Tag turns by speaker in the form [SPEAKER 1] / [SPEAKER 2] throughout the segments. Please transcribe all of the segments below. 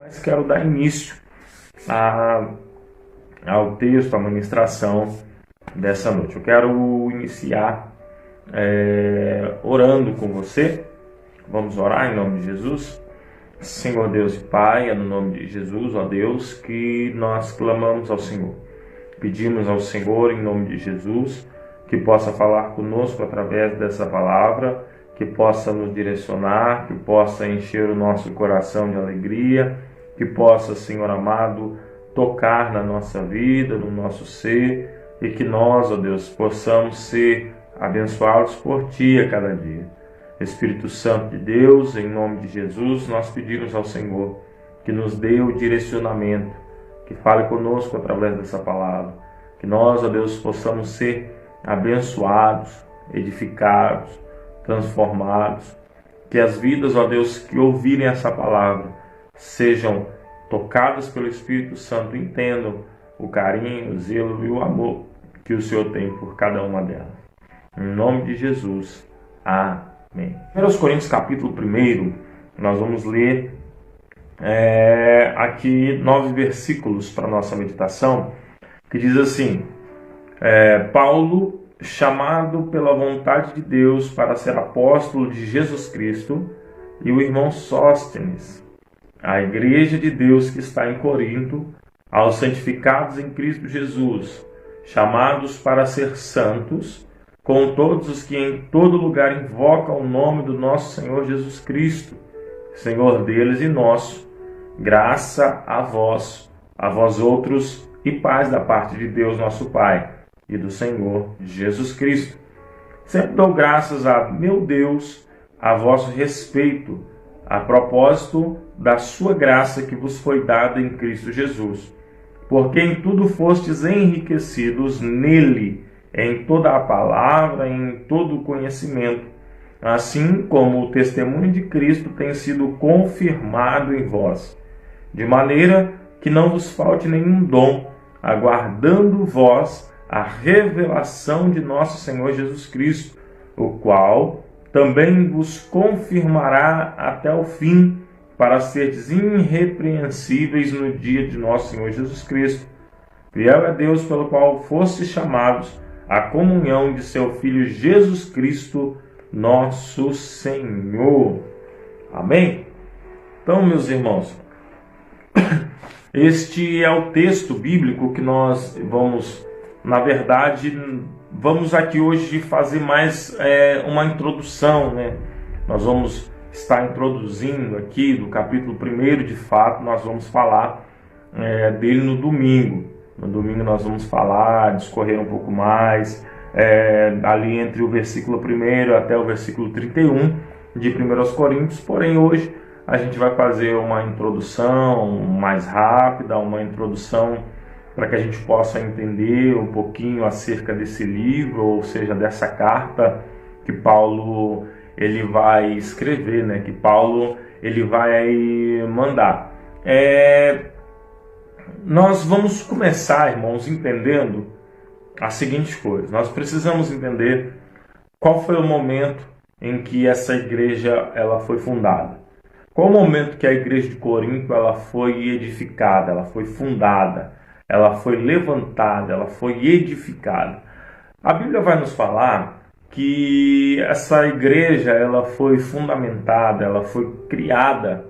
[SPEAKER 1] Mas quero dar início a- ao texto, à ministração dessa noite. Eu quero iniciar orando com você. Vamos orar em nome de Jesus. Senhor Deus e Pai, é no nome de Jesus, ó Deus, que nós clamamos ao Senhor. Pedimos ao Senhor, em nome de Jesus, que possa falar conosco através dessa palavra, que possa nos direcionar, que possa encher o nosso coração de alegria, que possa, Senhor amado, tocar na nossa vida, no nosso ser, e que nós, ó Deus, possamos ser abençoados por Ti a cada dia. Espírito Santo de Deus, em nome de Jesus, nós pedimos ao Senhor que nos dê o direcionamento, que fale conosco através dessa palavra, que nós, ó Deus, possamos ser abençoados, edificados, transformados, que as vidas, ó Deus, que ouvirem essa palavra sejam tocadas pelo Espírito Santo, entendam o carinho, o zelo e o amor que o Senhor tem por cada uma delas. Em nome de Jesus, amém. 1 Coríntios capítulo 1, nós vamos ler aqui 9 versículos para a nossa meditação, que diz assim: Paulo, chamado pela vontade de Deus para ser apóstolo de Jesus Cristo, e o irmão Sóstenes, a igreja de Deus que está em Corinto, aos santificados em Cristo Jesus, chamados para ser santos, com todos os que em todo lugar invocam o nome do nosso Senhor Jesus Cristo, Senhor deles e nosso, graça a vós outros, e paz da parte de Deus nosso Pai e do Senhor Jesus Cristo. Sempre dou graças a meu Deus a vosso respeito, a propósito da sua graça que vos foi dada em Cristo Jesus, porque em tudo fostes enriquecidos nele, em toda a palavra, em todo o conhecimento, assim como o testemunho de Cristo tem sido confirmado em vós, de maneira que não vos falte nenhum dom, aguardando vós a revelação de nosso Senhor Jesus Cristo, o qual também vos confirmará até o fim, para seres irrepreensíveis no dia de nosso Senhor Jesus Cristo. Fiel é Deus pelo qual fostes chamados à comunhão de seu Filho Jesus Cristo, nosso Senhor. Amém? Então, meus irmãos, este é o texto bíblico que nós vamos, na verdade, vamos aqui hoje fazer mais uma introdução, né? Nós vamos estar introduzindo aqui do capítulo 1, de fato, nós vamos falar dele no domingo. No domingo nós vamos falar, discorrer um pouco mais, ali entre o versículo 1 até o versículo 31 de 1 Coríntios, porém hoje a gente vai fazer uma introdução mais rápida, uma introdução para que a gente possa entender um pouquinho acerca desse livro, ou seja, dessa carta que Paulo ele vai escrever, né? Que Paulo ele vai mandar. Nós vamos começar, irmãos, entendendo a seguinte coisa. Nós precisamos entender qual foi o momento em que essa igreja ela foi fundada. Qual o momento que a igreja de Corinto ela foi edificada, ela foi fundada, ela foi levantada, ela foi edificada. A Bíblia vai nos falar que essa igreja ela foi fundamentada, ela foi criada,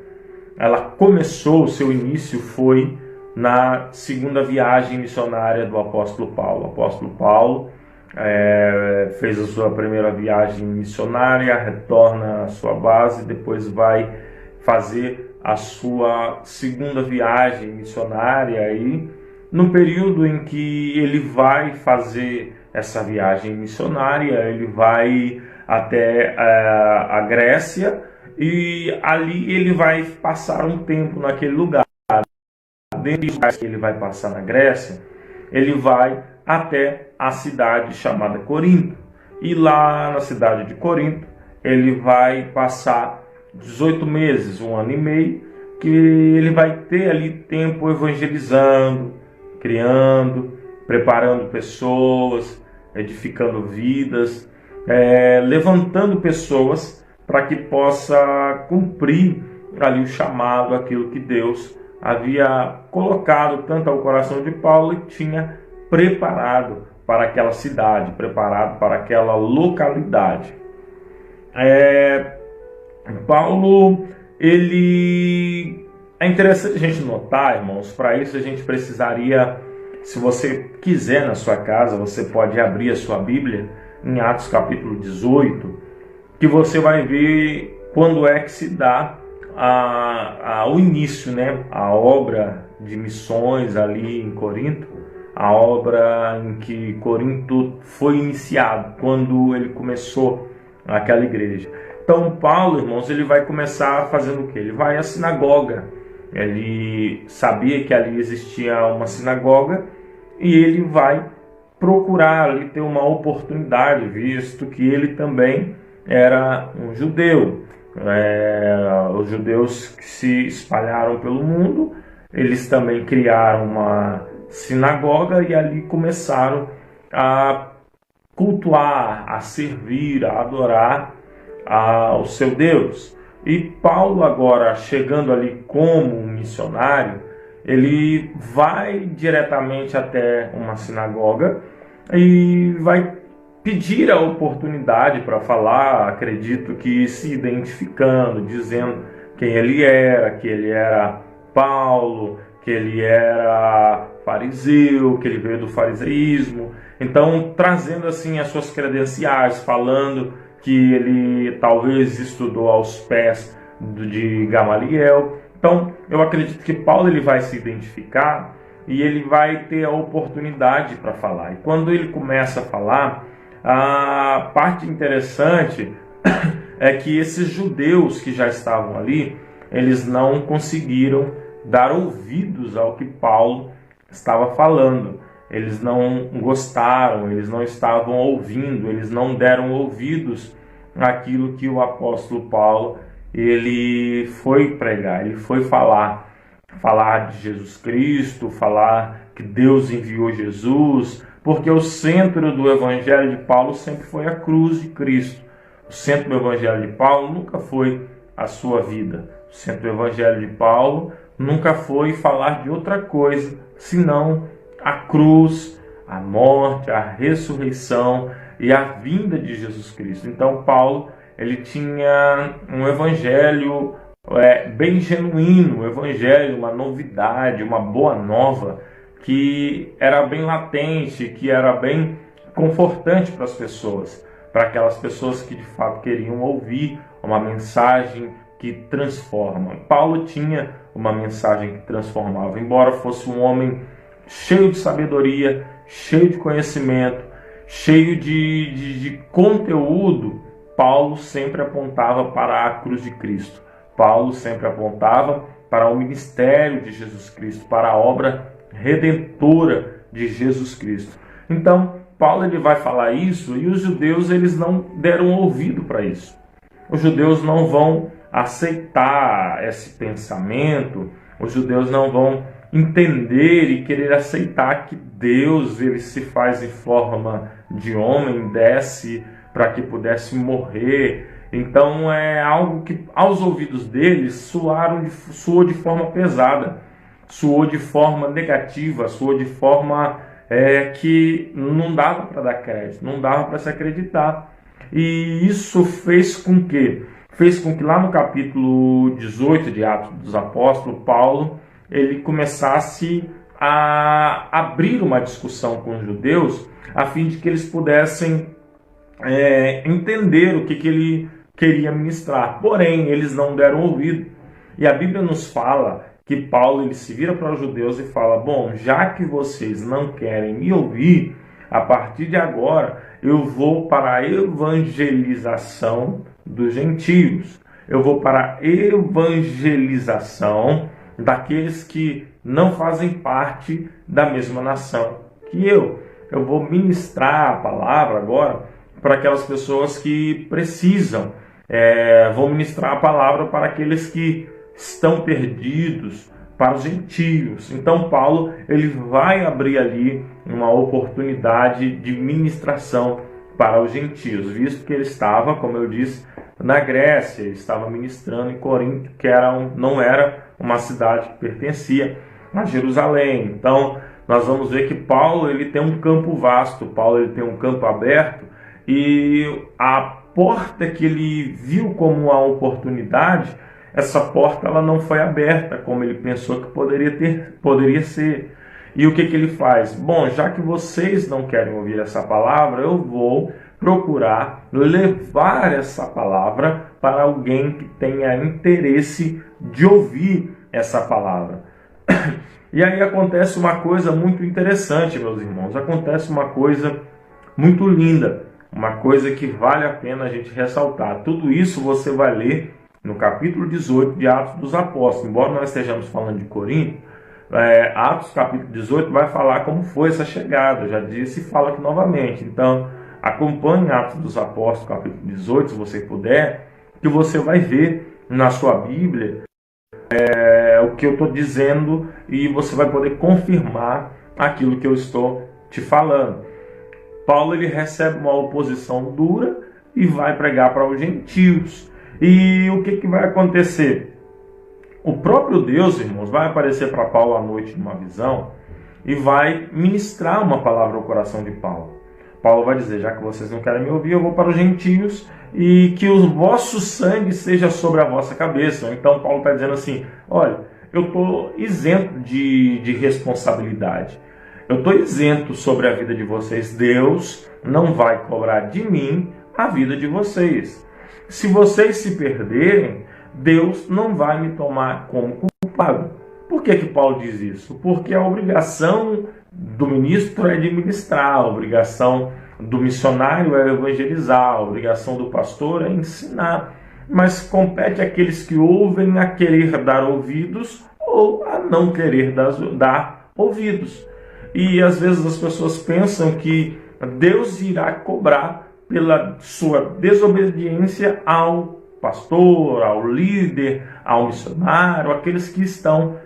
[SPEAKER 1] ela começou, o seu início foi na segunda viagem missionária do apóstolo Paulo. O apóstolo Paulo fez a sua primeira viagem missionária, retorna à sua base, depois vai fazer a sua segunda viagem missionária, e no período em que ele vai fazer essa viagem missionária, ele vai até a Grécia, e ali ele vai passar um tempo naquele lugar. Dentro dos lugares que ele vai passar na Grécia, ele vai até a cidade chamada Corinto. E lá na cidade de Corinto, ele vai passar 18 meses, 1 ano e meio, que ele vai ter ali tempo evangelizando, criando, preparando pessoas, edificando vidas, levantando pessoas para que possa cumprir ali o chamado, aquilo que Deus havia colocado tanto ao coração de Paulo e tinha preparado para aquela cidade, preparado para aquela localidade. Paulo, é interessante a gente notar, irmãos, para isso a gente precisaria, se você quiser na sua casa, você pode abrir a sua Bíblia em Atos capítulo 18, que você vai ver quando é que se dá o início, né? A obra de missões ali em Corinto, a obra em que Corinto foi iniciado, quando ele começou aquela igreja. Então Paulo, irmãos, ele vai começar fazendo o quê? Ele vai à sinagoga. Ele sabia que ali existia uma sinagoga e ele vai procurar ali ter uma oportunidade, visto que ele também era um judeu. Os judeus que se espalharam pelo mundo, eles também criaram uma sinagoga e ali começaram a cultuar, a servir, a adorar ao seu Deus. E Paulo, agora chegando ali como um missionário, ele vai diretamente até uma sinagoga e vai pedir a oportunidade para falar, acredito que se identificando, dizendo quem ele era, que ele era Paulo, que ele era fariseu, que ele veio do fariseísmo. Então, trazendo assim as suas credenciais, falando que ele talvez estudou aos pés de Gamaliel. Então, eu acredito que Paulo ele vai se identificar e ele vai ter a oportunidade para falar. E quando ele começa a falar, a parte interessante é que esses judeus que já estavam ali, eles não conseguiram dar ouvidos ao que Paulo estava falando. Eles não gostaram, eles não estavam ouvindo, eles não deram ouvidos àquilo que o apóstolo Paulo ele foi pregar, ele foi falar de Jesus Cristo, falar que Deus enviou Jesus, porque o centro do evangelho de Paulo sempre foi a cruz de Cristo. O centro do evangelho de Paulo nunca foi a sua vida. O centro do evangelho de Paulo nunca foi falar de outra coisa, senão a cruz, a morte, a ressurreição e a vinda de Jesus Cristo. Então Paulo ele tinha um evangelho bem genuíno, um evangelho, uma novidade, uma boa nova, que era bem latente, que era bem confortante para as pessoas, para aquelas pessoas que de fato queriam ouvir uma mensagem que transforma. Paulo tinha uma mensagem que transformava, embora fosse um homem cheio de sabedoria, cheio de conhecimento, cheio de conteúdo. Paulo sempre apontava para a cruz de Cristo. Paulo sempre apontava para o ministério de Jesus Cristo, para a obra redentora de Jesus Cristo. Então, Paulo ele vai falar isso e os judeus eles não deram ouvido para isso. Os judeus não vão aceitar esse pensamento, os judeus não vão entender e querer aceitar que Deus ele se faz em forma de homem, desce para que pudesse morrer. Então é algo que aos ouvidos deles soou de forma pesada, soou de forma negativa, soou de forma que não dava para dar crédito, não dava para se acreditar. E isso fez com que lá no capítulo 18 de Atos dos Apóstolos, Paulo ele começasse a abrir uma discussão com os judeus, a fim de que eles pudessem entender o que ele queria ministrar. Porém, eles não deram ouvido. E a Bíblia nos fala que Paulo ele se vira para os judeus e fala: bom, já que vocês não querem me ouvir, a partir de agora eu vou para a evangelização dos gentios. Eu vou para a evangelização daqueles que não fazem parte da mesma nação que eu. Eu vou ministrar a palavra agora para aquelas pessoas que precisam. Vou ministrar a palavra para aqueles que estão perdidos, para os gentios. Então Paulo ele vai abrir ali uma oportunidade de ministração para os gentios, visto que ele estava, como eu disse, na Grécia, ele estava ministrando em Corinto, que não era uma cidade que pertencia a Jerusalém. Então, nós vamos ver que Paulo ele tem um campo vasto, Paulo ele tem um campo aberto, e a porta que ele viu como uma oportunidade, essa porta ela não foi aberta como ele pensou que poderia ser. E o que ele faz? Bom, já que vocês não querem ouvir essa palavra, eu vou procurar levar essa palavra para alguém que tenha interesse de ouvir essa palavra. E aí acontece uma coisa muito interessante, meus irmãos. Acontece uma coisa muito linda, uma coisa que vale a pena a gente ressaltar. Tudo isso você vai ler no capítulo 18 de Atos dos Apóstolos. Embora nós estejamos falando de Corinto, Atos capítulo 18 vai falar como foi essa chegada. Eu já disse e falo aqui novamente. Então, acompanhe Atos dos Apóstolos capítulo 18, se você puder, que você vai ver na sua Bíblia o que eu estou dizendo e você vai poder confirmar aquilo que eu estou te falando. Paulo ele recebe uma oposição dura e vai pregar para os gentios. E o que vai acontecer? O próprio Deus, irmãos, vai aparecer para Paulo à noite numa visão e vai ministrar uma palavra ao coração de Paulo. Paulo vai dizer, já que vocês não querem me ouvir, eu vou para os gentios e que o vosso sangue seja sobre a vossa cabeça. Então Paulo está dizendo assim, olha, eu estou isento de responsabilidade. Eu estou isento sobre a vida de vocês. Deus não vai cobrar de mim a vida de vocês. Se vocês se perderem, Deus não vai me tomar como culpado. Por que Paulo diz isso? Porque a obrigação do ministro é de ministrar, a obrigação do missionário é evangelizar, a obrigação do pastor é ensinar. Mas compete àqueles que ouvem a querer dar ouvidos ou a não querer dar ouvidos. E às vezes as pessoas pensam que Deus irá cobrar pela sua desobediência ao pastor, ao líder, ao missionário, aqueles que estão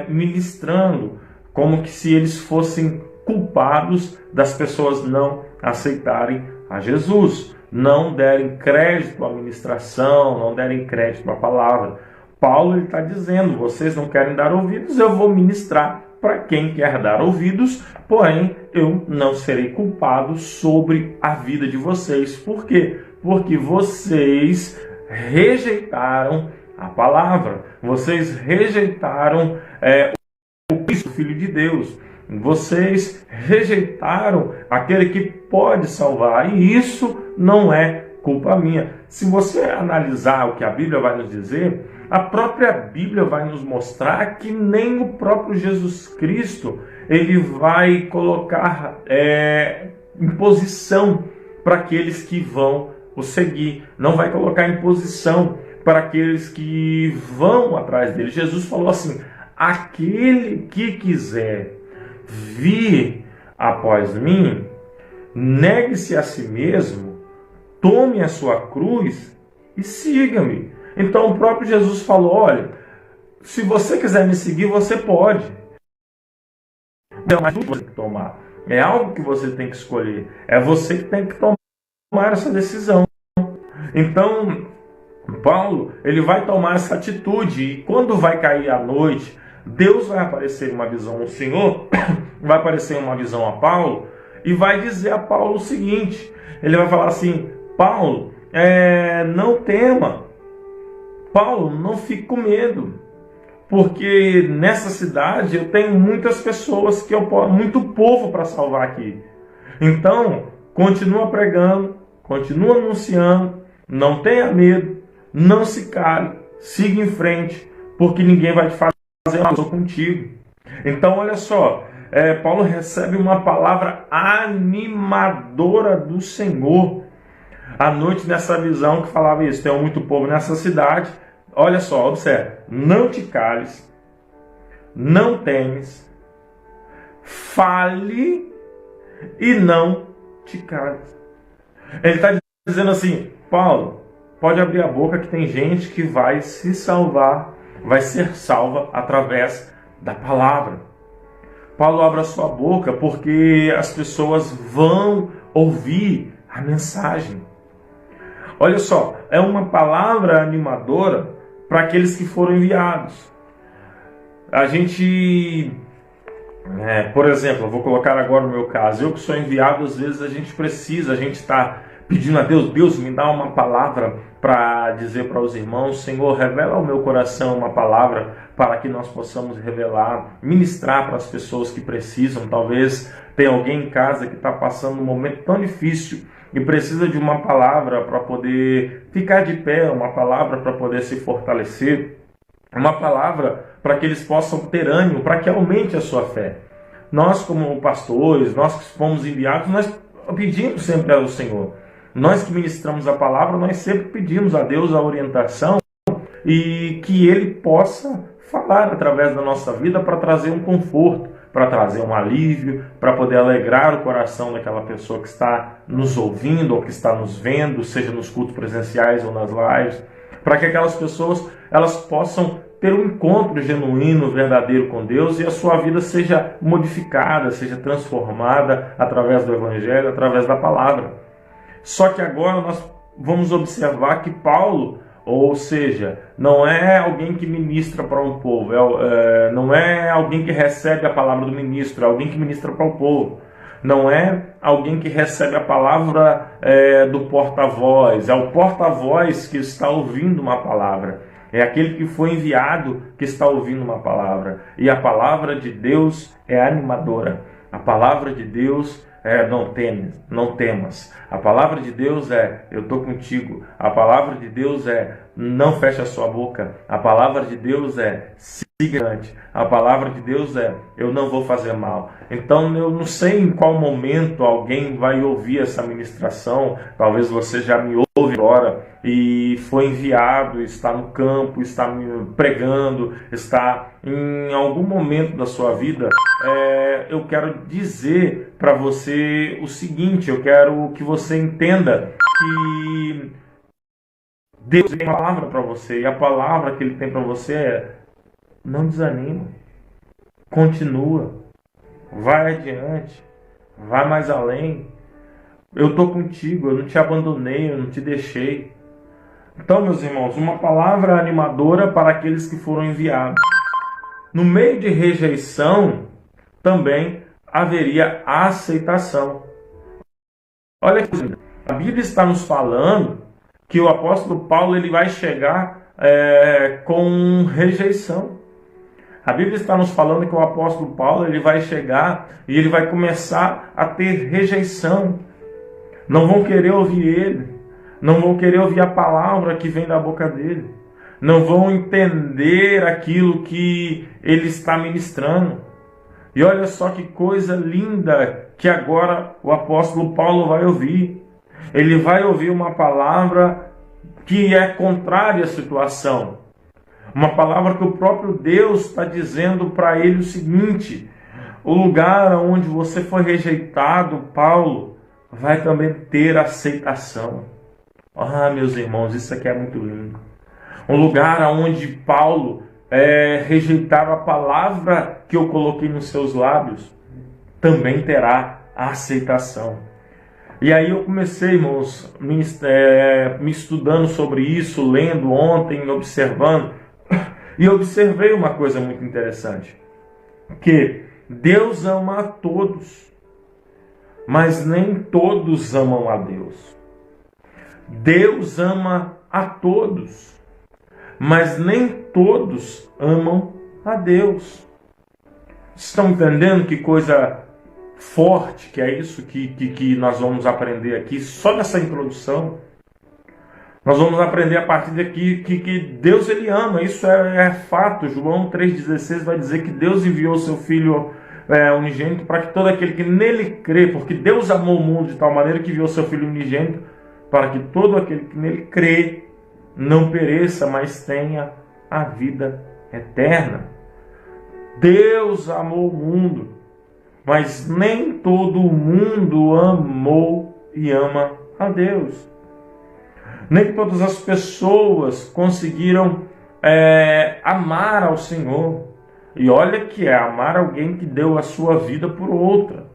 [SPEAKER 1] ministrando, como que se eles fossem culpados das pessoas não aceitarem a Jesus, não derem crédito à ministração, não derem crédito à palavra. Paulo está dizendo, vocês não querem dar ouvidos, eu vou ministrar para quem quer dar ouvidos, porém eu não serei culpado sobre a vida de vocês. Por quê? Porque vocês rejeitaram a palavra, vocês rejeitaram o Cristo, Filho de Deus, vocês rejeitaram aquele que pode salvar, e isso não é culpa minha. Se você analisar o que a Bíblia vai nos dizer, a própria Bíblia vai nos mostrar que nem o próprio Jesus Cristo ele vai colocar imposição para aqueles que vão o seguir, não vai colocar imposição para aqueles que vão atrás dele. Jesus falou assim, aquele que quiser vir após mim, negue-se a si mesmo, tome a sua cruz e siga-me. Então o próprio Jesus falou, olha, se você quiser me seguir, você pode. Não é tudo que você tem que tomar. É algo que você tem que escolher. É você que tem que tomar essa decisão. Então, Paulo, ele vai tomar essa atitude. E quando vai cair a noite, Deus vai aparecer em uma visão. O Senhor vai aparecer em uma visão a Paulo e vai dizer a Paulo o seguinte. Ele vai falar assim, Paulo, não tema. Paulo, não fique com medo. Porque nessa cidade eu tenho muitas pessoas, muito povo para salvar aqui. Então, continua pregando, continua anunciando, não tenha medo, não se cale, siga em frente, porque ninguém vai te fazer uma coisa contigo. Então, olha só, Paulo recebe uma palavra animadora do Senhor. À noite, nessa visão que falava isso, tem muito povo nessa cidade. Olha só, observe, não te cales, não temes, fale e não te cales. Ele está dizendo assim, Paulo, pode abrir a boca que tem gente que vai se salvar, vai ser salva através da palavra. Paulo, abra a sua boca porque as pessoas vão ouvir a mensagem. Olha só, é uma palavra animadora para aqueles que foram enviados. A gente, por exemplo, eu vou colocar agora o meu caso, eu que sou enviado, às vezes a gente está pedindo a Deus, Deus me dá uma palavra para dizer para os irmãos, Senhor, revela ao meu coração uma palavra para que nós possamos revelar, ministrar para as pessoas que precisam. Talvez tenha alguém em casa que está passando um momento tão difícil e precisa de uma palavra para poder ficar de pé, uma palavra para poder se fortalecer, uma palavra para que eles possam ter ânimo, para que aumente a sua fé. Nós, como pastores, nós que fomos enviados, nós pedimos sempre ao Senhor. Nós que ministramos a palavra, nós sempre pedimos a Deus a orientação e que Ele possa falar através da nossa vida para trazer um conforto, para trazer um alívio, para poder alegrar o coração daquela pessoa que está nos ouvindo ou que está nos vendo, seja nos cultos presenciais ou nas lives, para que aquelas pessoas elas possam ter um encontro genuíno, verdadeiro com Deus e a sua vida seja modificada, seja transformada através do Evangelho, através da palavra. Só que agora nós vamos observar que Paulo, ou seja, não é alguém que ministra para um povo, não é alguém que recebe a palavra do ministro, é alguém que ministra para o povo. Não é alguém que recebe a palavra do porta-voz, é o porta-voz que está ouvindo uma palavra. É aquele que foi enviado que está ouvindo uma palavra. E a palavra de Deus é animadora. A palavra de Deus não temas. A palavra de Deus é, eu estou contigo. A palavra de Deus é, não feche a sua boca. A palavra de Deus é, siga adiante. A palavra de Deus é, eu não vou fazer mal. Então eu não sei em qual momento alguém vai ouvir essa ministração. Talvez você já me ouve agora e foi enviado, está no campo, está me pregando, está em algum momento da sua vida. Eu quero dizer para você o seguinte, eu quero que você entenda que Deus tem uma palavra para você, e a palavra que Ele tem para você é: não desanima, continua, vai adiante, vai mais além. Eu estou contigo, eu não te abandonei, eu não te deixei. Então, meus irmãos, uma palavra animadora para aqueles que foram enviados. No meio de rejeição, também haveria aceitação. Olha aqui, a Bíblia está nos falando que o apóstolo Paulo ele vai chegar com rejeição. A Bíblia está nos falando que o apóstolo Paulo ele vai chegar e ele vai começar a ter rejeição. Não vão querer ouvir ele, não vão querer ouvir a palavra que vem da boca dele, não vão entender aquilo que ele está ministrando. E olha só que coisa linda que agora o apóstolo Paulo vai ouvir. Ele vai ouvir uma palavra que é contrária à situação. Uma palavra que o próprio Deus está dizendo para ele o seguinte: o lugar onde você foi rejeitado, Paulo, vai também ter aceitação. Ah, meus irmãos, isso aqui é muito lindo. Um lugar onde Paulo rejeitar a palavra que eu coloquei nos seus lábios, também terá a aceitação. E aí eu comecei, irmãos, me estudando sobre isso, lendo ontem, observando, e observei uma coisa muito interessante, que Deus ama a todos, mas nem todos amam a Deus. Deus ama a todos, mas nem todos amam a Deus. Estão entendendo que coisa forte que é isso que nós vamos aprender aqui, só nessa introdução? Nós vamos aprender a partir daqui que Deus ele ama, isso é fato. João 3,16 vai dizer que Deus enviou o seu Filho unigênito para que todo aquele que nele crê, porque Deus amou o mundo de tal maneira que enviou o seu Filho unigênito para que todo aquele que nele crê não pereça, mas tenha a vida eterna. Deus amou o mundo, mas nem todo mundo amou e ama a Deus. Nem todas as pessoas conseguiram amar ao Senhor. E olha que é amar alguém que deu a sua vida por outra.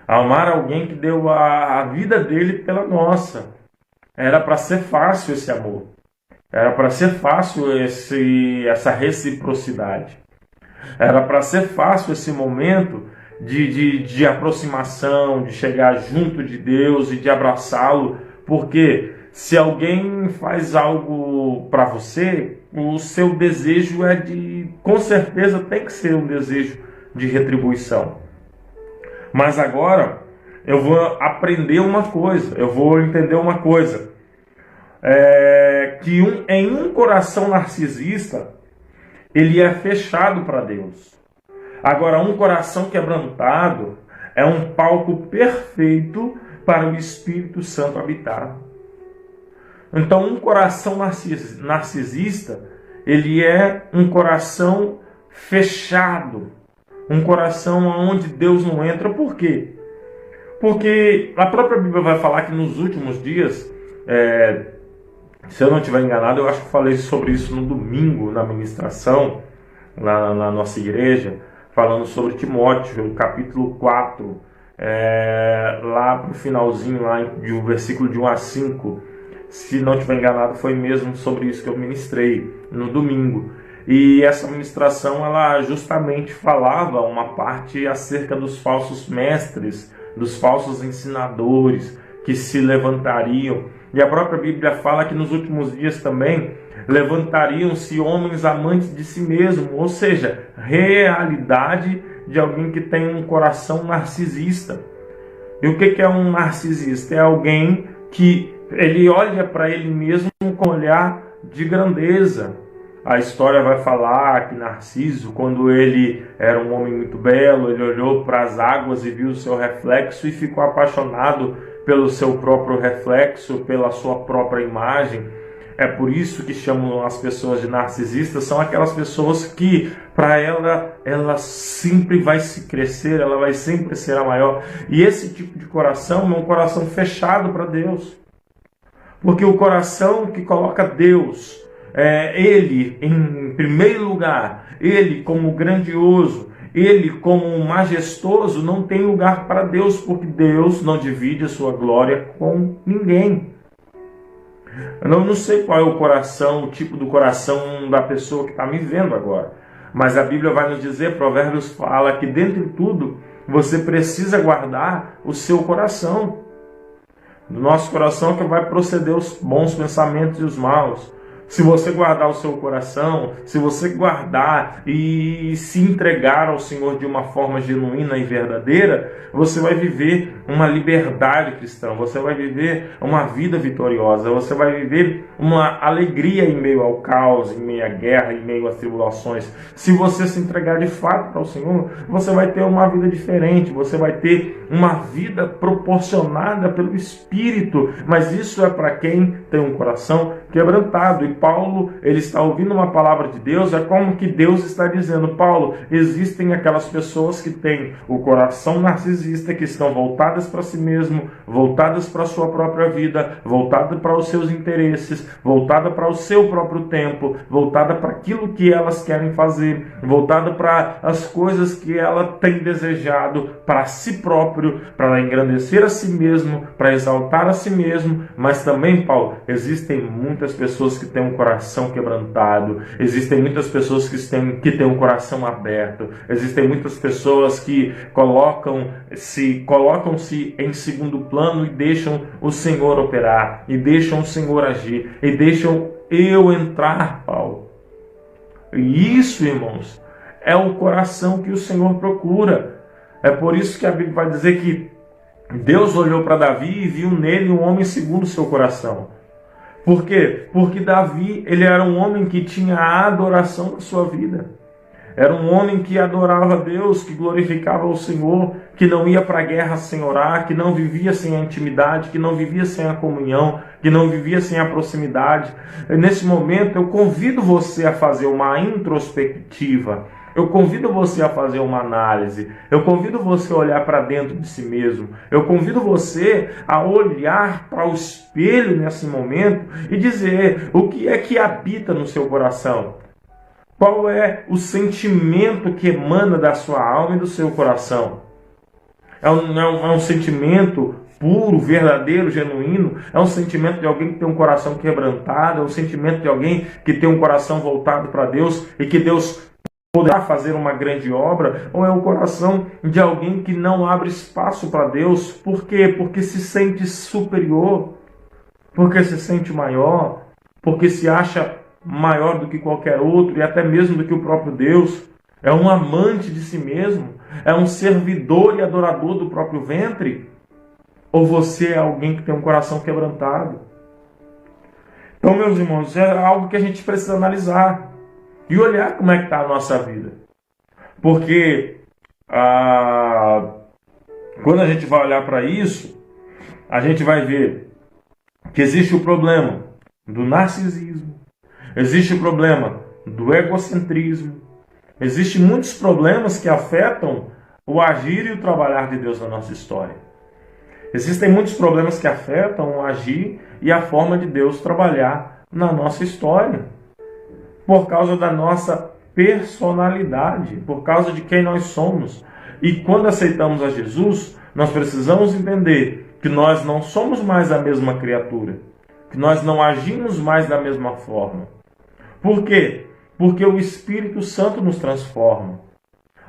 [SPEAKER 1] Amar alguém que deu a vida dele pela nossa. Era para ser fácil esse amor. Era para ser fácil essa reciprocidade. Era para ser fácil esse momento de aproximação, de chegar junto de Deus e de abraçá-lo, porque se alguém faz algo para você, o seu desejo com certeza tem que ser um desejo de retribuição. Mas agora eu vou aprender uma coisa, eu vou entender uma coisa, que em um coração narcisista, ele é fechado para Deus. Agora, um coração quebrantado é um palco perfeito para o Espírito Santo habitar. Então, um coração narcisista, ele é um coração fechado, um coração onde Deus não entra. Por quê? Porque a própria Bíblia vai falar que nos últimos dias, se eu não estiver enganado, eu acho que falei sobre isso no domingo, na ministração, na nossa igreja, falando sobre Timóteo, capítulo 4, lá para o finalzinho, lá do versículo de 1 a 5. Se não estiver enganado, foi mesmo sobre isso que eu ministrei no domingo. E essa ministração, ela justamente falava uma parte acerca dos falsos mestres, dos falsos ensinadores que se levantariam. E a própria Bíblia fala que nos últimos dias também levantariam-se homens amantes de si mesmo, ou seja, realidade de alguém que tem um coração narcisista. E o que é um narcisista? É alguém que ele olha para ele mesmo com um olhar de grandeza. A história vai falar que Narciso, quando ele era um homem muito belo, ele olhou para as águas e viu o seu reflexo e ficou apaixonado pelo seu próprio reflexo, pela sua própria imagem. É por isso que chamam as pessoas de narcisistas. São aquelas pessoas que, para ela sempre vai se crescer, ela vai sempre ser a maior. E esse tipo de coração é um coração fechado para Deus. Porque o coração que coloca Deus, Ele em primeiro lugar, Ele como grandioso, Ele como majestoso, não tem lugar para Deus, porque Deus não divide a sua glória com ninguém. Eu não sei qual é o coração, o tipo do coração da pessoa que está me vendo agora. Mas a Bíblia vai nos dizer, Provérbios fala que dentro de tudo, você precisa guardar o seu coração. Do nosso coração que vai proceder os bons pensamentos e os maus. Se você guardar o seu coração, se você guardar e se entregar ao Senhor de uma forma genuína e verdadeira, você vai viver uma liberdade cristã, você vai viver uma vida vitoriosa, você vai viver uma alegria em meio ao caos, em meio à guerra, em meio às tribulações. Se você se entregar de fato ao Senhor, você vai ter uma vida diferente, você vai ter uma vida proporcionada pelo Espírito, mas isso é para quem tem um coração quebrantado. E Paulo, ele está ouvindo uma palavra de Deus, é como que Deus está dizendo: Paulo, existem aquelas pessoas que têm o coração narcisista, que estão voltadas para si mesmo, voltadas para a sua própria vida, voltadas para os seus interesses, voltadas para o seu próprio tempo, voltadas para aquilo que elas querem fazer, voltadas para as coisas que ela tem desejado para si próprio, para engrandecer a si mesmo, para exaltar a si mesmo. Mas também, Paulo, existem muitas pessoas que têm um coração quebrantado, existem muitas pessoas que têm um coração aberto, existem muitas pessoas que colocam-se em segundo plano e deixam o Senhor operar, e deixam o Senhor agir, e deixam eu entrar, Paulo. E isso, irmãos, é o coração que o Senhor procura. É por isso que a Bíblia vai dizer que Deus olhou para Davi e viu nele um homem segundo o seu coração. Por quê? Porque Davi, ele era um homem que tinha a adoração na sua vida. Era um homem que adorava a Deus, que glorificava o Senhor, que não ia para a guerra sem orar, que não vivia sem a intimidade, que não vivia sem a comunhão, que não vivia sem a proximidade. E nesse momento eu convido você a fazer uma introspectiva. Eu convido você a fazer uma análise. Eu convido você a olhar para dentro de si mesmo. Eu convido você a olhar para o espelho nesse momento e dizer o que é que habita no seu coração. Qual é o sentimento que emana da sua alma e do seu coração? É um sentimento puro, verdadeiro, genuíno, é um sentimento de alguém que tem um coração quebrantado, é um sentimento de alguém que tem um coração voltado para Deus e que Deus poderá fazer uma grande obra, ou é o coração de alguém que não abre espaço para Deus? Por quê? Porque se sente superior, porque se sente maior, porque se acha maior do que qualquer outro e até mesmo do que o próprio Deus. É um amante de si mesmo, é um servidor e adorador do próprio ventre. Ou você é alguém que tem um coração quebrantado? Então, meus irmãos, é algo que a gente precisa analisar e olhar como é que está a nossa vida. Porque quando a gente vai olhar para isso, a gente vai ver que existe o problema do narcisismo, existe o problema do egocentrismo, existem muitos problemas que afetam o agir e o trabalhar de Deus na nossa história. Existem muitos problemas que afetam o agir e a forma de Deus trabalhar na nossa história, por causa da nossa personalidade, por causa de quem nós somos. E quando aceitamos a Jesus, nós precisamos entender que nós não somos mais a mesma criatura, que nós não agimos mais da mesma forma. Por quê? Porque o Espírito Santo nos transforma.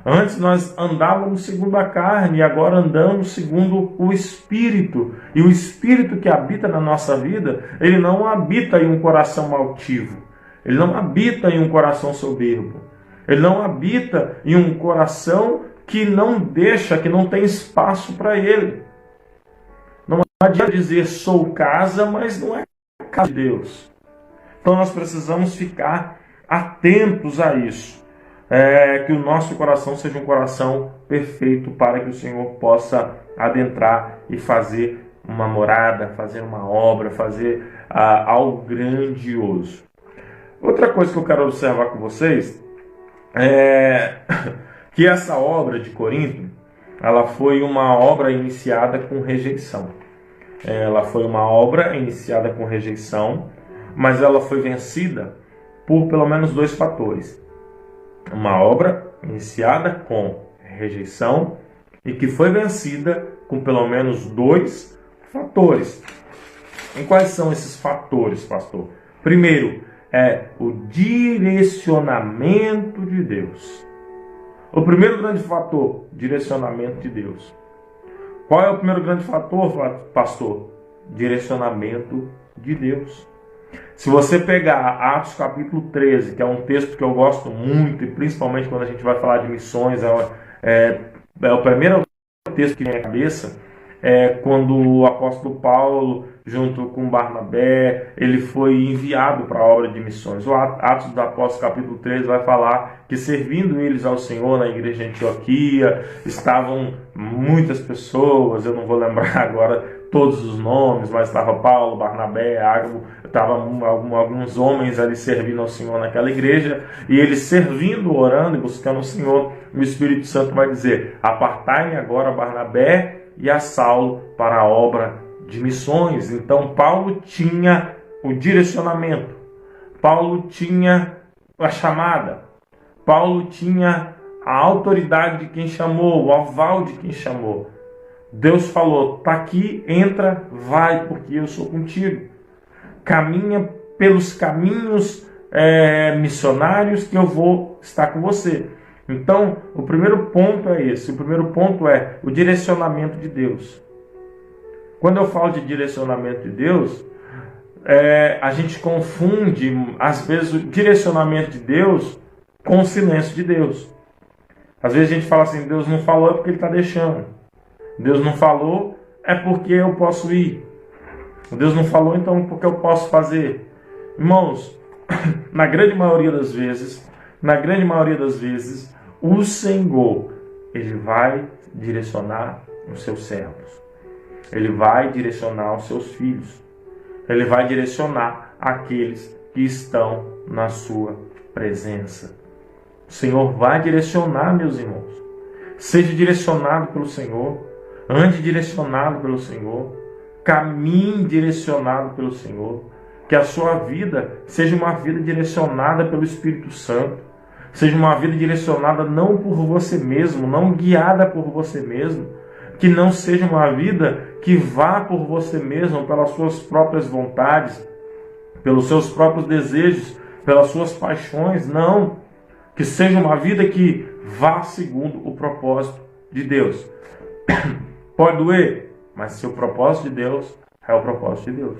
[SPEAKER 1] Antes nós andávamos segundo a carne e agora andamos segundo o Espírito. E o Espírito que habita na nossa vida, ele não habita em um coração altivo. Ele não habita em um coração soberbo. Ele não habita em um coração que não deixa, que não tem espaço para ele. Não adianta dizer sou casa, mas não é casa de Deus. Então nós precisamos ficar atentos a isso. Que o nosso coração seja um coração perfeito para que o Senhor possa adentrar e fazer uma morada, fazer uma obra, fazer algo grandioso. Outra coisa que eu quero observar com vocês é que essa obra de Corinto, ela foi uma obra iniciada com rejeição. Ela foi uma obra iniciada com rejeição, mas ela foi vencida por pelo menos 2 fatores. Uma obra iniciada com rejeição e que foi vencida com pelo menos 2 fatores. E quais são esses fatores, pastor? Primeiro, é o direcionamento de Deus. O primeiro grande fator, direcionamento de Deus. Qual é o primeiro grande fator, pastor? Direcionamento de Deus. Se você pegar Atos capítulo 13, que é um texto que eu gosto muito, e principalmente quando a gente vai falar de missões, é o primeiro texto que vem à cabeça, quando o apóstolo Paulo, junto com Barnabé, ele foi enviado para a obra de missões. O Atos do Apóstolo capítulo 13 vai falar que servindo eles ao Senhor na igreja de Antioquia, estavam muitas pessoas, eu não vou lembrar agora todos os nomes, mas estava Paulo, Barnabé, Ágabo, estavam alguns homens ali servindo ao Senhor naquela igreja, e eles servindo, orando e buscando o Senhor, o Espírito Santo vai dizer: apartai-me agora Barnabé e a Saulo para a obra de missões. Então Paulo tinha o direcionamento, Paulo tinha a chamada, Paulo tinha a autoridade de quem chamou, o aval de quem chamou. Deus falou: tá aqui, entra, vai, porque eu sou contigo. Caminha pelos caminhos missionários que eu vou estar com você. Então, o primeiro ponto é esse. O primeiro ponto é o direcionamento de Deus. Quando eu falo de direcionamento de Deus, a gente confunde, às vezes, o direcionamento de Deus com o silêncio de Deus. Às vezes a gente fala assim: Deus não falou é porque Ele está deixando. Deus não falou é porque eu posso ir. Deus não falou, então porque eu posso fazer. Irmãos, na grande maioria das vezes, o Senhor, Ele vai direcionar os seus servos. Ele vai direcionar os seus filhos. Ele vai direcionar aqueles que estão na sua presença. O Senhor vai direcionar, meus irmãos. Seja direcionado pelo Senhor. Ande direcionado pelo Senhor. Caminhe direcionado pelo Senhor. Que a sua vida seja uma vida direcionada pelo Espírito Santo. Seja uma vida direcionada não por você mesmo, não guiada por você mesmo. que não seja uma vida que vá por você mesmo, pelas suas próprias vontades, pelos seus próprios desejos, pelas suas paixões, não. Que seja uma vida que vá segundo o propósito de Deus. Pode doer, mas se o propósito de Deus é o propósito de Deus.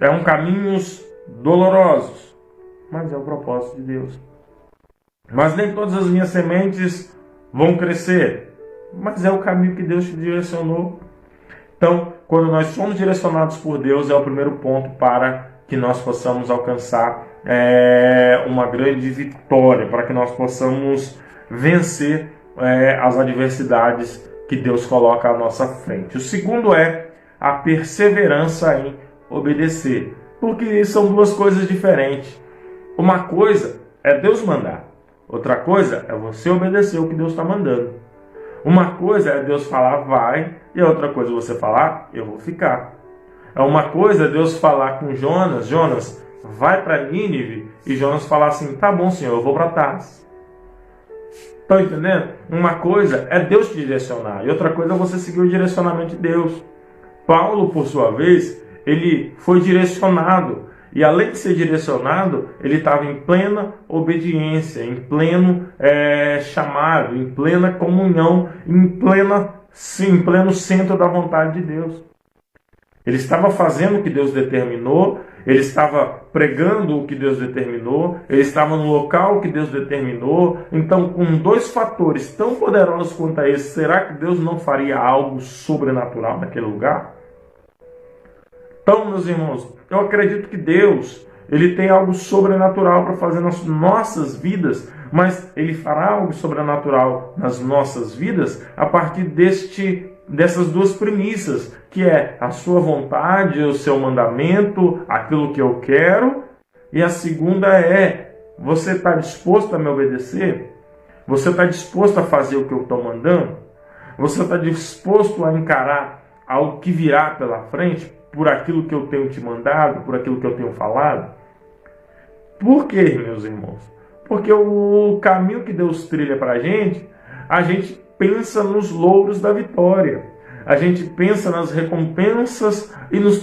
[SPEAKER 1] É um caminhos dolorosos, mas é o propósito de Deus. Mas nem todas as minhas sementes vão crescer, mas é o caminho que Deus te direcionou. Então, quando nós somos direcionados por Deus, é o primeiro ponto para que nós possamos alcançar uma grande vitória, para que nós possamos vencer as adversidades que Deus coloca à nossa frente. O segundo é a perseverança em obedecer, porque são duas coisas diferentes. Uma coisa é Deus mandar, outra coisa é você obedecer o que Deus está mandando. Uma coisa é Deus falar vai, e a outra coisa é você falar eu vou ficar. Uma coisa é Deus falar com Jonas, Jonas, vai para Nínive, e Jonas falar assim, tá bom, Senhor, eu vou para Tarsis. Estão entendendo? Uma coisa é Deus te direcionar, e outra coisa é você seguir o direcionamento de Deus. Paulo, por sua vez, ele foi direcionado, e além de ser direcionado, ele estava em plena obediência, em pleno chamado, em plena comunhão, em pleno centro da vontade de Deus. Ele estava fazendo o que Deus determinou, ele estava pregando o que Deus determinou, ele estava no local que Deus determinou. Então, com dois fatores tão poderosos quanto esse, será que Deus não faria algo sobrenatural naquele lugar? Então, meus irmãos, eu acredito que Deus, Ele tem algo sobrenatural para fazer nas nossas vidas, mas Ele fará algo sobrenatural nas nossas vidas a partir dessas duas premissas, que é a sua vontade, o seu mandamento, aquilo que eu quero, e a segunda é, você está disposto a me obedecer? Você está disposto a fazer o que eu estou mandando? Você está disposto a encarar algo que virá pela frente, por aquilo que eu tenho te mandado, por aquilo que eu tenho falado? Por quê, meus irmãos? Porque o caminho que Deus trilha para a gente pensa nos louros da vitória. A gente pensa nas recompensas e nos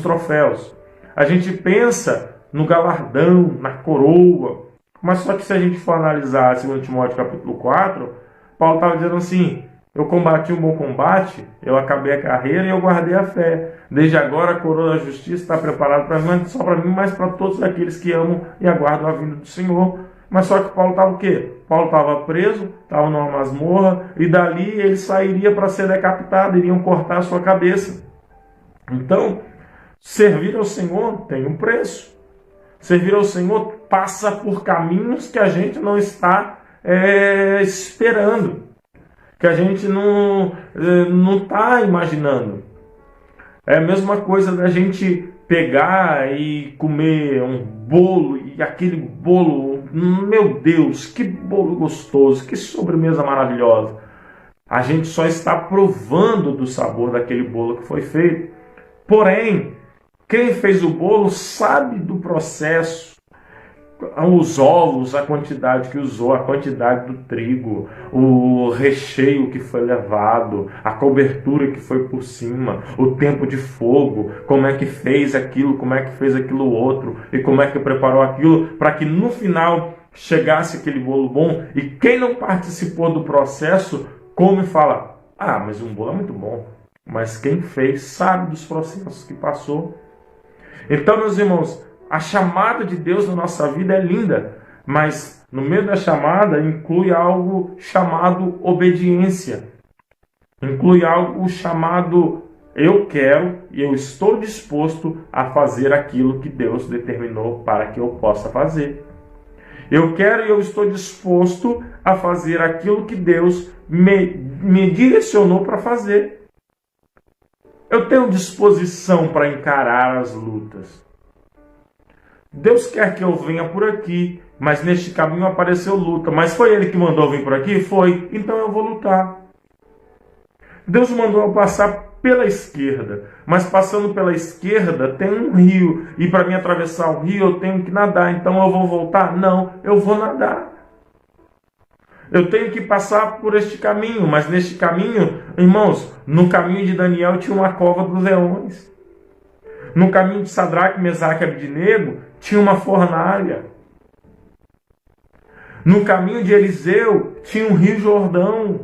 [SPEAKER 1] troféus. A gente pensa no galardão, na coroa. Mas só que se a gente for analisar 2 Timóteo capítulo 4, Paulo estava dizendo assim, eu combati um bom combate, eu acabei a carreira e eu guardei a fé. Desde agora a coroa da justiça está preparada para mim, não só para mim, mas para todos aqueles que amam e aguardam a vinda do Senhor. Mas só que Paulo estava o quê? Paulo estava preso, estava numa masmorra, e dali ele sairia para ser decapitado, iriam cortar a sua cabeça. Então, servir ao Senhor tem um preço. Servir ao Senhor passa por caminhos que a gente não está esperando, que a gente não está imaginando. É a mesma coisa da gente pegar e comer um bolo, e aquele bolo, meu Deus, que bolo gostoso, que sobremesa maravilhosa. A gente só está provando do sabor daquele bolo que foi feito. Porém, quem fez o bolo sabe do processo, os ovos, a quantidade que usou, a quantidade do trigo, o recheio que foi levado, a cobertura que foi por cima, o tempo de fogo, como é que fez aquilo, como é que fez aquilo outro, e como é que preparou aquilo, para que no final chegasse aquele bolo bom. E quem não participou do processo, come e fala, mas um bolo é muito bom. Mas quem fez sabe dos processos que passou. Então, meus irmãos, a chamada de Deus na nossa vida é linda, mas no meio da chamada inclui algo chamado obediência. Inclui algo chamado eu quero e eu estou disposto a fazer aquilo que Deus determinou para que eu possa fazer. Eu quero e eu estou disposto a fazer aquilo que Deus me direcionou para fazer. Eu tenho disposição para encarar as lutas. Deus quer que eu venha por aqui, mas neste caminho apareceu luta. Mas foi Ele que mandou vir por aqui? Foi. Então eu vou lutar. Deus mandou eu passar pela esquerda, mas passando pela esquerda tem um rio, e para mim atravessar o rio eu tenho que nadar. Então eu vou voltar? Não, eu vou nadar. Eu tenho que passar por este caminho, mas neste caminho, irmãos, no caminho de Daniel tinha uma cova dos leões. No caminho de Sadraque, Mesaque e Abednego tinha uma fornalha. No caminho de Eliseu tinha um rio Jordão.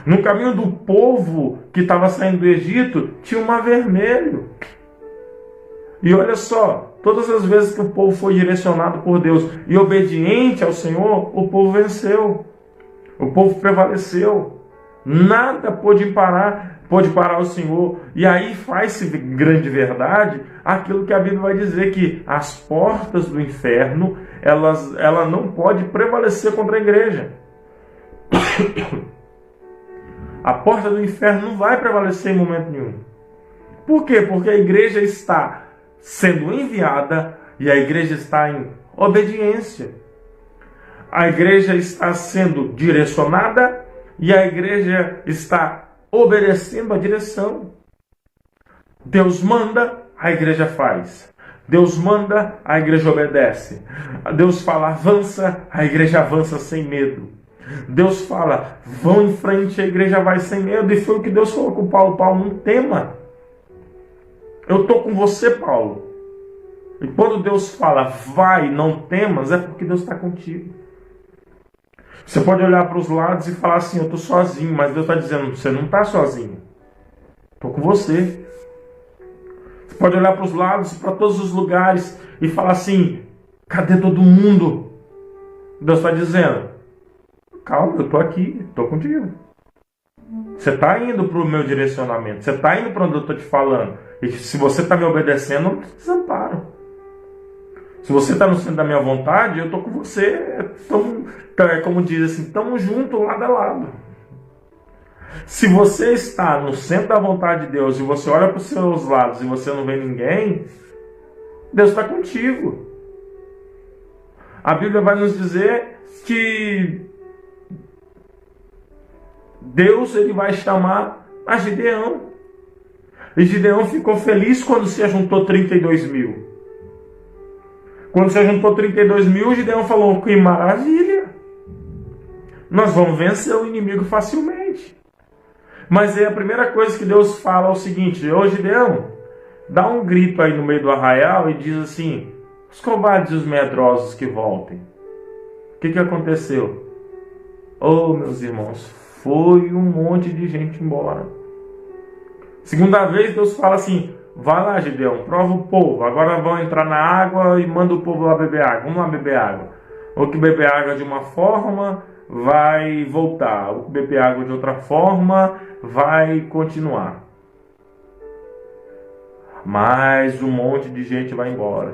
[SPEAKER 1] No caminho do povo que estava saindo do Egito tinha um mar vermelho. E olha só, todas as vezes que o povo foi direcionado por Deus e obediente ao Senhor, o povo venceu. O povo prevaleceu. Nada pôde parar o Senhor. E aí faz-se grande verdade aquilo que a Bíblia vai dizer, que as portas do inferno, ela não pode prevalecer contra a igreja. A porta do inferno não vai prevalecer em momento nenhum. Por quê? Porque a igreja está sendo enviada e a igreja está em obediência. A igreja está sendo direcionada e a igreja está obedecendo a direção. Deus manda, a igreja faz. Deus manda, a igreja obedece. Deus fala, avança, a igreja avança sem medo. Deus fala, vão em frente, a igreja vai sem medo. E foi o que Deus falou com Paulo. Paulo, não tema. Eu estou com você, Paulo. E quando Deus fala, vai, não temas, é porque Deus está contigo. Você pode olhar para os lados e falar assim, eu estou sozinho. Mas Deus está dizendo, você não está sozinho. Estou com você. Você pode olhar para os lados, para todos os lugares e falar assim, cadê todo mundo? Deus está dizendo, calma, eu estou aqui, estou contigo. Você está indo para o meu direcionamento, você está indo para onde eu estou te falando. E se você está me obedecendo, eu não te desamparo. Se você está no centro da minha vontade, eu estou com você. Como diz assim, estamos juntos, lado a lado. Se você está no centro da vontade de Deus e você olha para os seus lados e você não vê ninguém, Deus está contigo. A Bíblia vai nos dizer que Deus ele vai chamar a Gideão. E Gideão ficou feliz quando se ajuntou 32 mil. Quando se ajuntou 32 mil, Gideão falou, que maravilha! Nós vamos vencer o inimigo facilmente. Mas aí a primeira coisa que Deus fala é o seguinte, ô Gideão, dá um grito aí no meio do arraial e diz assim, os covardes e os medrosos que voltem. O que aconteceu? Oh, meus irmãos, foi um monte de gente embora. Segunda vez, Deus fala assim, vai lá, Gideão, prova o povo. Agora vão entrar na água e manda o povo lá beber água. Vamos lá beber água. O que beber água de uma forma vai voltar. O que beber água de outra forma vai continuar. Mas um monte de gente vai embora.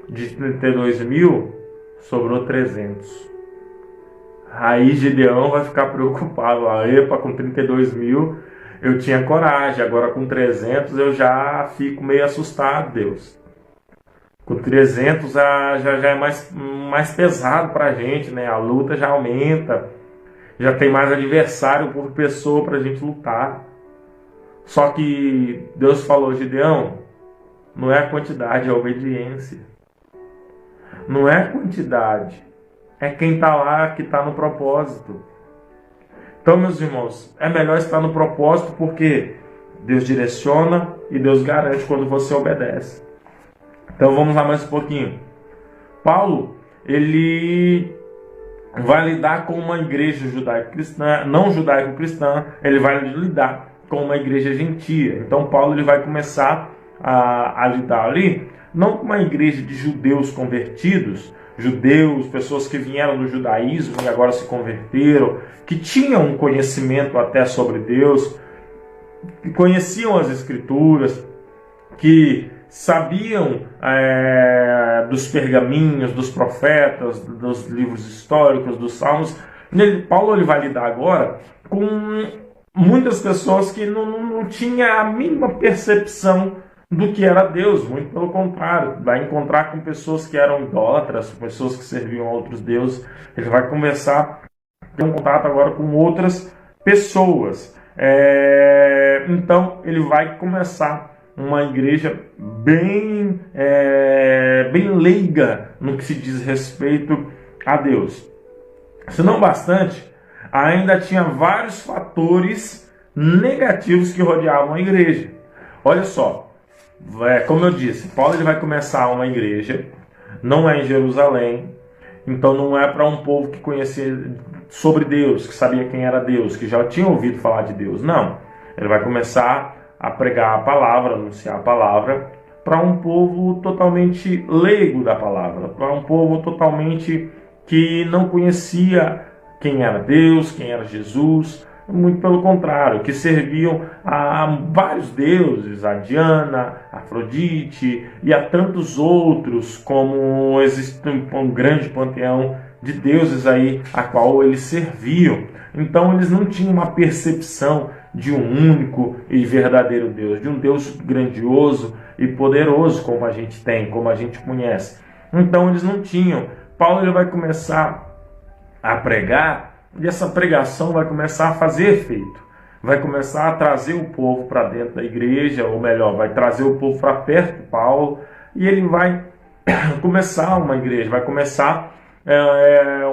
[SPEAKER 1] De 32 mil, sobrou 300. Aí Gideão vai ficar preocupado. Epa, com 32 mil eu tinha coragem, agora com 300 eu já fico meio assustado, Deus. Com 300 já é mais pesado para a gente, né? A luta já aumenta, já tem mais adversário por pessoa para a gente lutar. Só que Deus falou, Gideão, não é a quantidade, é a obediência. Não é a quantidade, é quem está lá que está no propósito. Então, meus irmãos, é melhor estar no propósito porque Deus direciona e Deus garante quando você obedece. Então, vamos lá mais um pouquinho. Paulo, ele vai lidar com uma igreja judaico-cristã, não judaico-cristã, ele vai lidar com uma igreja gentia. Então, Paulo ele vai começar a lidar ali, não com uma igreja de judeus convertidos, judeus, pessoas que vieram do judaísmo e agora se converteram, que tinham um conhecimento até sobre Deus, que conheciam as Escrituras, que sabiam dos pergaminhos, dos profetas, dos livros históricos, dos salmos. Paulo ele vai lidar agora com muitas pessoas que não tinham a mínima percepção do que era Deus, muito pelo contrário, vai encontrar com pessoas que eram idólatras, pessoas que serviam a outros deuses. Ele vai conversar, ter um contato agora com outras pessoas. Então ele vai começar uma igreja bem leiga no que se diz respeito a Deus. Se não bastante, ainda tinha vários fatores negativos que rodeavam a igreja. Olha só, como eu disse, Paulo ele vai começar uma igreja, não é em Jerusalém, então não é para um povo que conhecia sobre Deus, que sabia quem era Deus, que já tinha ouvido falar de Deus. Não, ele vai começar a pregar a palavra, anunciar a palavra, para um povo totalmente leigo da palavra, para um povo totalmente que não conhecia quem era Deus, quem era Jesus, muito pelo contrário, que serviam a vários deuses, a Diana, a Afrodite e a tantos outros, como existe um grande panteão de deuses aí a qual eles serviam. Então eles não tinham uma percepção de um único e verdadeiro Deus, de um Deus grandioso e poderoso como a gente tem, como a gente conhece. Então eles não tinham. Paulo ele vai começar a pregar e essa pregação vai começar a fazer efeito. Vai começar a trazer o povo para dentro da igreja, ou melhor, vai trazer o povo para perto de Paulo, e ele vai começar uma igreja, vai começar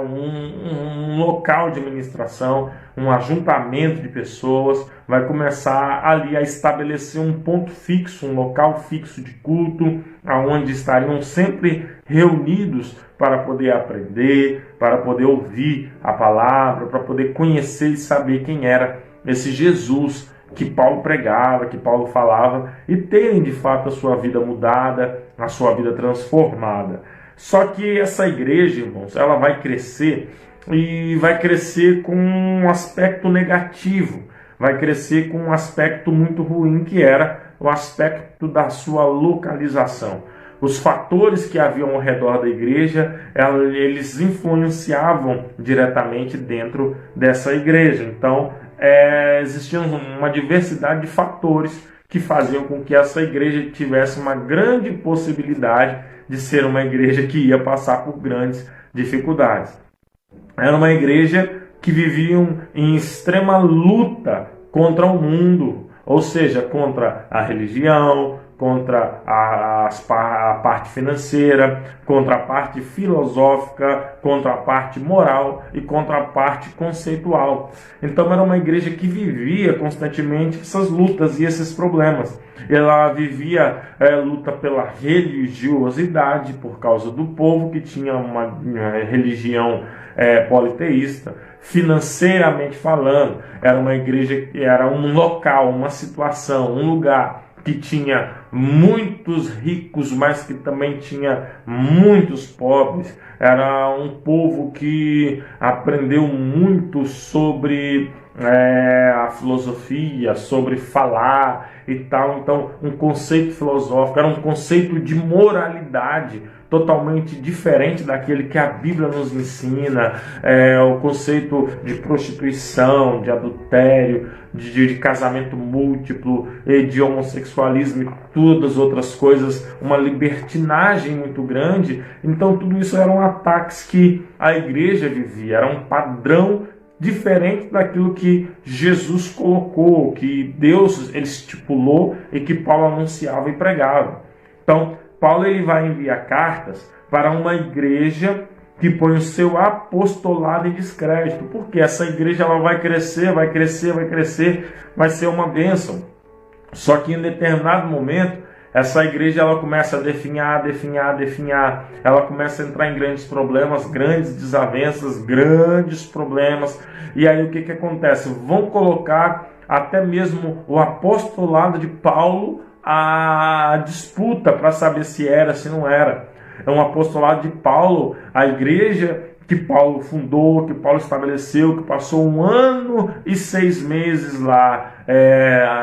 [SPEAKER 1] um local de ministração, um ajuntamento de pessoas, vai começar ali a estabelecer um ponto fixo, um local fixo de culto, aonde estariam sempre reunidos para poder aprender, para poder ouvir a palavra, para poder conhecer e saber quem era esse Jesus que Paulo pregava, que Paulo falava, e terem de fato a sua vida mudada, a sua vida transformada. Só que essa igreja, irmãos, ela vai crescer e vai crescer com um aspecto negativo, vai crescer com um aspecto muito ruim, que era o aspecto da sua localização. Os fatores que haviam ao redor da igreja, eles influenciavam diretamente dentro dessa igreja. Então, existia uma diversidade de fatores que faziam com que essa igreja tivesse uma grande possibilidade de ser uma igreja que ia passar por grandes dificuldades. Era uma igreja que vivia em extrema luta contra o mundo, ou seja, contra a religião, contra a parte financeira, contra a parte filosófica, contra a parte moral e contra a parte conceitual. Então era uma igreja que vivia constantemente essas lutas e esses problemas. Ela vivia luta pela religiosidade por causa do povo que tinha uma religião politeísta. Financeiramente falando, era uma igreja que era um local, uma situação, um lugar que tinha muitos ricos, mas que também tinha muitos pobres. Era um povo que aprendeu muito sobre a filosofia, sobre falar e tal. Então, um conceito filosófico, era um conceito de moralidade totalmente diferente daquele que a Bíblia nos ensina, o conceito de prostituição, de adultério, de casamento múltiplo, de homossexualismo e todas as outras coisas, uma libertinagem muito grande. Então tudo isso eram ataques que a igreja vivia, era um padrão diferente daquilo que Jesus colocou, que Deus ele estipulou e que Paulo anunciava e pregava. Então Paulo ele vai enviar cartas para uma igreja que põe o seu apostolado em descrédito, porque essa igreja ela vai crescer, vai crescer, vai crescer, vai ser uma bênção. Só que em determinado momento, essa igreja ela começa a definhar, ela começa a entrar em grandes problemas, grandes desavenças, grandes problemas, e aí o que acontece? Vão colocar até mesmo o apostolado de Paulo a disputa para saber se era, se não era. É um apostolado de Paulo, a igreja que Paulo fundou, que Paulo estabeleceu, que passou 1 ano e 6 meses lá,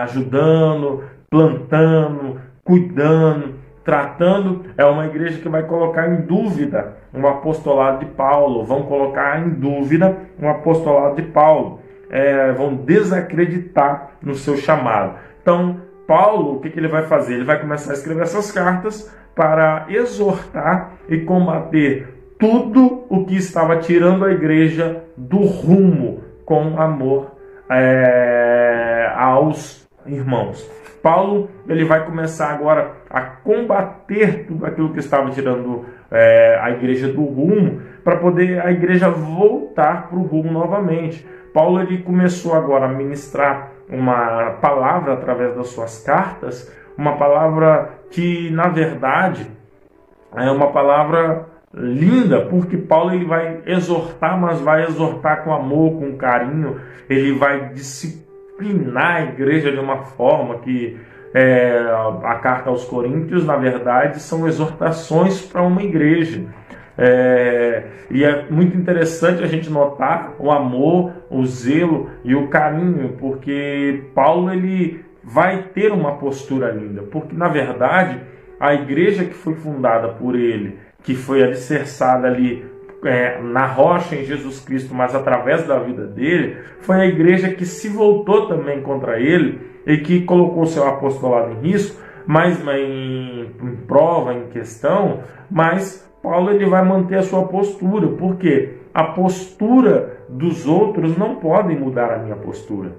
[SPEAKER 1] ajudando, plantando, cuidando, tratando, é uma igreja que vai colocar em dúvida o apostolado de Paulo, vão colocar em dúvida o apostolado de Paulo, vão desacreditar no seu chamado. Então, Paulo, o que ele vai fazer? Ele vai começar a escrever essas cartas para exortar e combater tudo o que estava tirando a igreja do rumo com amor aos irmãos. Paulo ele vai começar agora a combater tudo aquilo que estava tirando a igreja do rumo, para poder a igreja voltar para o rumo novamente. Paulo ele começou agora a ministrar uma palavra através das suas cartas, uma palavra que, na verdade, é uma palavra linda, porque Paulo ele vai exortar, mas vai exortar com amor, com carinho, ele vai disciplinar a igreja de uma forma que a carta aos Coríntios, na verdade, são exortações para uma igreja. E é muito interessante a gente notar o amor, o zelo e o carinho, porque Paulo ele vai ter uma postura linda, porque na verdade a igreja que foi fundada por ele, que foi alicerçada ali na rocha em Jesus Cristo, mas através da vida dele, foi a igreja que se voltou também contra ele e que colocou seu apostolado em risco, mas em prova, em questão, mas Paulo ele vai manter a sua postura, porque a postura dos outros não pode mudar a minha postura.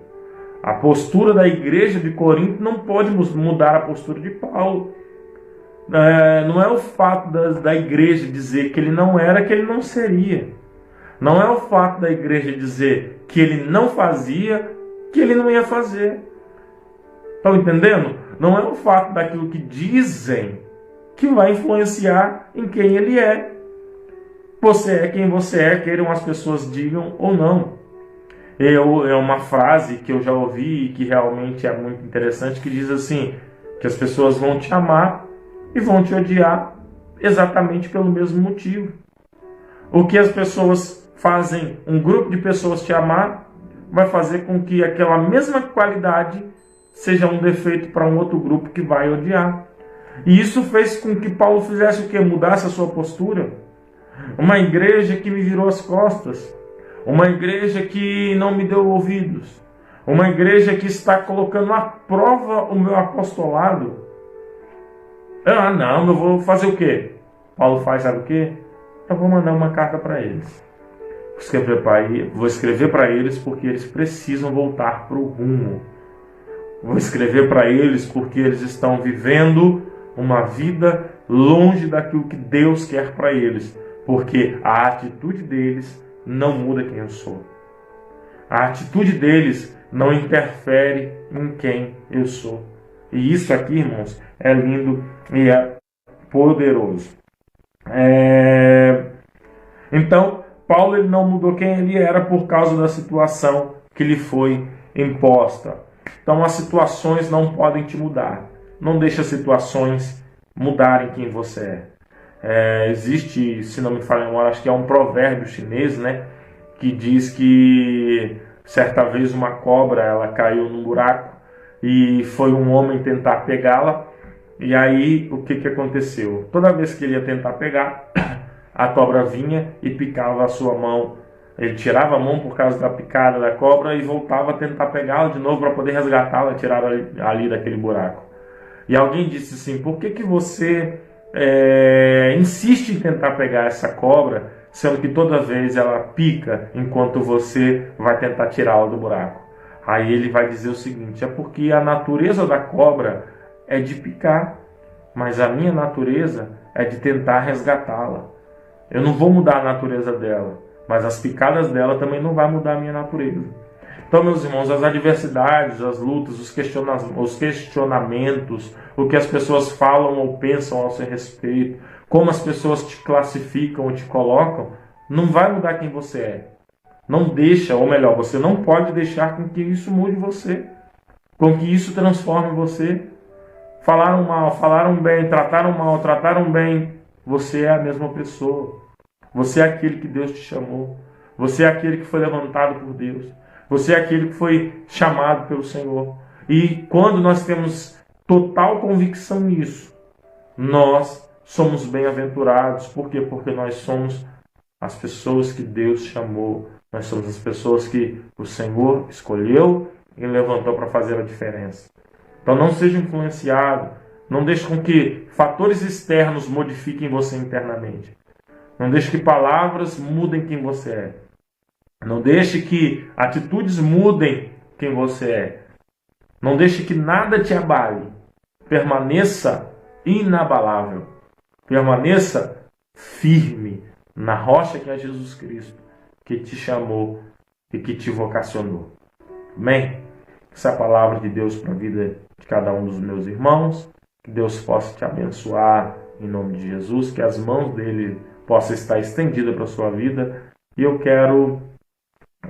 [SPEAKER 1] A postura da igreja de Corinto não pode mudar a postura de Paulo. Não é o fato da igreja dizer que ele não era, que ele não seria. Não é o fato da igreja dizer que ele não fazia, que ele não ia fazer. Estão entendendo? Não é o fato daquilo que dizem que vai influenciar em quem ele é. Você é quem você é, queiram as pessoas digam ou não. É uma frase que eu já ouvi e que realmente é muito interessante, que diz assim, que as pessoas vão te amar e vão te odiar exatamente pelo mesmo motivo. O que as pessoas fazem, um grupo de pessoas te amar, vai fazer com que aquela mesma qualidade seja um defeito para um outro grupo que vai odiar. E isso fez com que Paulo fizesse o quê? Mudasse a sua postura. Uma igreja que me virou as costas. Uma igreja que não me deu ouvidos. Uma igreja que está colocando à prova o meu apostolado. Não, eu vou fazer o quê? Paulo faz, sabe o quê? Eu vou mandar uma carta para eles. Vou escrever para eles porque eles precisam voltar para o rumo. Vou escrever para eles porque eles estão vivendo uma vida longe daquilo que Deus quer para eles. Porque a atitude deles não muda quem eu sou. A atitude deles não interfere em quem eu sou. E isso aqui, irmãos, é lindo e é poderoso. Então, Paulo ele não mudou quem ele era por causa da situação que lhe foi imposta. Então, as situações não podem te mudar. Não deixe as situações mudarem quem você é. Existe, se não me falha a memória, acho que é um provérbio chinês, né? Que diz que certa vez uma cobra ela caiu num buraco e foi um homem tentar pegá-la. E aí, o que aconteceu? Toda vez que ele ia tentar pegar, a cobra vinha e picava a sua mão. Ele tirava a mão por causa da picada da cobra e voltava a tentar pegá-la de novo para poder resgatá-la e tirar ali daquele buraco. E alguém disse assim, por que você insiste em tentar pegar essa cobra, sendo que toda vez ela pica enquanto você vai tentar tirá-la do buraco? Aí ele vai dizer o seguinte, é porque a natureza da cobra é de picar, mas a minha natureza é de tentar resgatá-la. Eu não vou mudar a natureza dela, mas as picadas dela também não vai mudar a minha natureza. Então, meus irmãos, as adversidades, as lutas, os questionamentos, o que as pessoas falam ou pensam ao seu respeito, como as pessoas te classificam ou te colocam, não vai mudar quem você é. Não deixa, ou melhor, você não pode deixar com que isso mude você, com que isso transforme você. Falaram mal, falaram bem, trataram mal, trataram bem, você é a mesma pessoa. Você é aquele que Deus te chamou. Você é aquele que foi levantado por Deus. Você é aquele que foi chamado pelo Senhor. E quando nós temos total convicção nisso, nós somos bem-aventurados. Por quê? Porque nós somos as pessoas que Deus chamou. Nós somos as pessoas que o Senhor escolheu e levantou para fazer a diferença. Então não seja influenciado. Não deixe com que fatores externos modifiquem você internamente. Não deixe que palavras mudem quem você é. Não deixe que atitudes mudem quem você é. Não deixe que nada te abale. Permaneça inabalável. Permaneça firme na rocha que é Jesus Cristo, que te chamou e que te vocacionou. Amém? Essa é a palavra de Deus para a vida de cada um dos meus irmãos. Que Deus possa te abençoar em nome de Jesus, que as mãos dele possam estar estendidas para a sua vida. E eu quero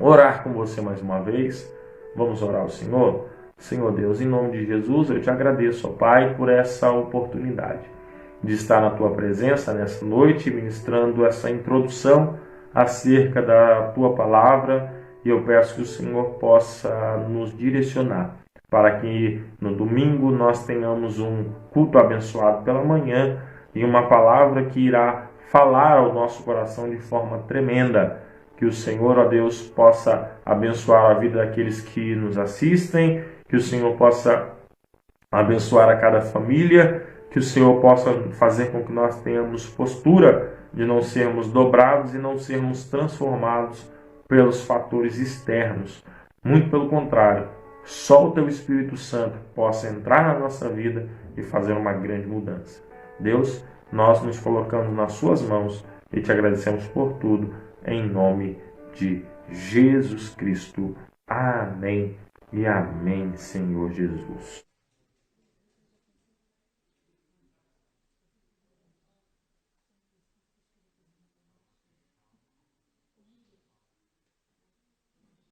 [SPEAKER 1] orar com você mais uma vez. Vamos orar ao Senhor? Senhor Deus, em nome de Jesus, eu te agradeço, ó Pai, por essa oportunidade de estar na tua presença nessa noite, ministrando essa introdução acerca da tua palavra. E eu peço que o Senhor possa nos direcionar para que no domingo nós tenhamos um culto abençoado pela manhã e uma palavra que irá falar ao nosso coração de forma tremenda. Que o Senhor, ó Deus, possa abençoar a vida daqueles que nos assistem, que o Senhor possa abençoar a cada família, que o Senhor possa fazer com que nós tenhamos postura de não sermos dobrados e não sermos transformados pelos fatores externos. Muito pelo contrário, só o Teu Espírito Santo possa entrar na nossa vida e fazer uma grande mudança. Deus, nós nos colocamos nas Suas mãos e te agradecemos por tudo, em nome de Jesus Cristo. Amém e amém, Senhor Jesus.